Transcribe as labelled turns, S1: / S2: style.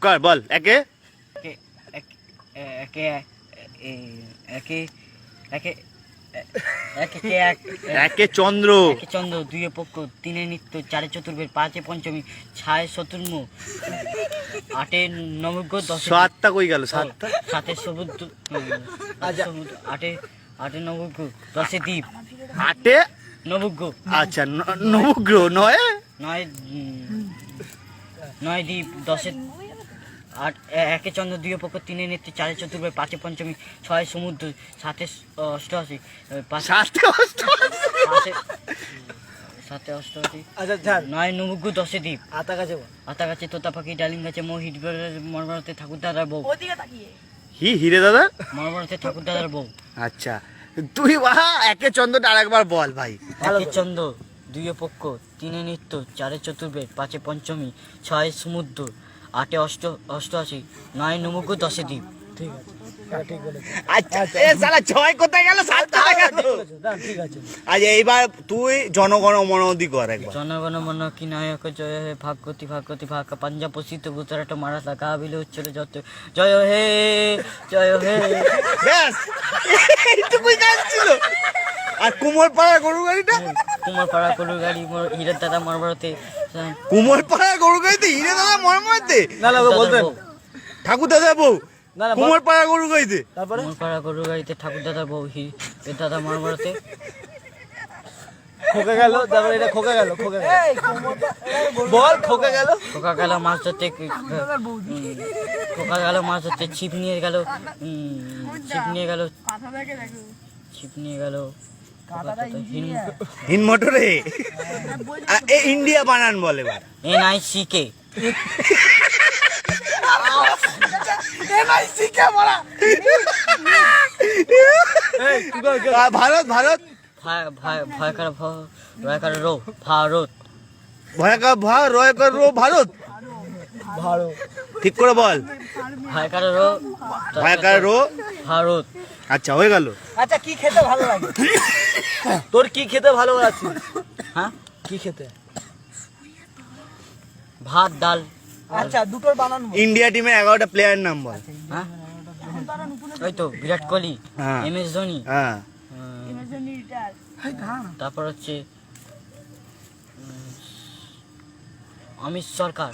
S1: কর বল একে
S2: একে একে একে
S1: একে চন্দ্র,
S2: একে চন্দ্র, দুয়ে পক্ষ, তিনে নিত্য, চারে চতুর্বেদ, পাঁচে পঞ্চমী, ছয়ে চতুর্ম, আটে নবগ্রহ, দশে
S1: সাতটা কই গেল? সাতটা
S2: সাতে সমুদ্র, আটে আটে নবগ্রহ, দশে দ্বীপ,
S1: আটে
S2: নবগ্রহ,
S1: আচ্ছা নবগ্রহ, নয়
S2: নয় নয় দ্বীপ, দশে আট, একে চন্দ্র, দুয়ে পক্ষ, তিনে নিত্য, চারে চতুর্বেদ, পাঁচে পঞ্চমী, ছয় সমুদ্র, সাতে অষ্টআশি, সাতে অষ্টআশি, নয় নবগ্রহ, দশে দ্বীপ, আতা গাছে তোতা পাখি, ডালিম গাছে মহিষ, মরমরতে ঠাকুর দাদার বউ,
S1: হিরে দাদা,
S2: মরমরতে ঠাকুর দাদার বউ।
S1: আচ্ছা তুই একে চন্দ্রটা আরেকবার বল ভাই।
S2: একে চন্দ্র, দুয়ে পক্ষ, তিনে নিত্য, চারে চতুর্বেদ, পাঁচে পঞ্চমী, ছয় সমুদ্র, আটে অষ্টআশি, নয় নবগ্রহ, দশে দ্বীপ।
S1: আচ্ছা এ শালা ছয় কোথায় গেল? সাতটা গেল। আচ্ছা এইবার তুই জনগণ মনোদি কর একবার।
S2: জনগণ মন কি নায়ক জয় হে, ভাগ্যতি ভাগ্যতি ভাগ্য, পাঞ্জাব পশ্চিত গুজরাট মারাঠা কাবিল উচ্চরে যত, জয় হে জয় হে।
S1: ব্যাস এইটুকুই কাজ ছিল। আর কুমোরপাড়া গরু গাড়িটা?
S2: কুমারপাড়া গরুর গাড়ি, হীরের দাদা মরমরতে,
S1: কুমোরপাড়া গরু গাড়িতে হিরে দাদা মরমরতে, ঠাকুর দাদা বউ, কুমোরপাড়া গরু গাড়িতে,
S2: কুমারপাড়া গরুর গাড়িতে ঠাকুর দাদা বউ, হীরের দাদা মরমরতে,
S3: খোকা গেল, তারপরে এটা খোকা গেল, খোকা গেল, বল খোকা গেল,
S2: খোকা গেল মাছ ধরতে, খোকা গেল মাছ ধরতে, ছিপ নিয়ে গেল, ছিপ নিয়ে গেল, ছিপ নিয়ে গেল
S1: হিন মোটরে। এ ইন্ডিয়া বানান বলে এবার।
S2: NICK,
S1: ভারত ভারত,
S2: ভয়কার ভয়কার রো ভারত,
S1: ভয়কার রয়কার রো ভারত, ঠিক করে বল।
S2: ভয়কার রো
S1: ভয়কার রো
S2: ভারত।
S1: আচ্ছা হয়ে গেল।
S3: আচ্ছা কি খেতে ভালো লাগে তোর? কি খেতে ভালো আছে?
S2: হ্যাঁ,
S3: কি খেতে?
S2: ভাত ডাল।
S3: আচ্ছা দুটোর বানান বল।
S1: ইন্ডিয়া টিমের 11টা প্লেয়ার নাম বল।
S2: হ্যাঁ, ওই তো বিরাট কোহলি,
S1: হ্যাঁ।
S2: MS ধোনি,
S1: হ্যাঁ
S2: তারপর হচ্ছে অমিত সরকার,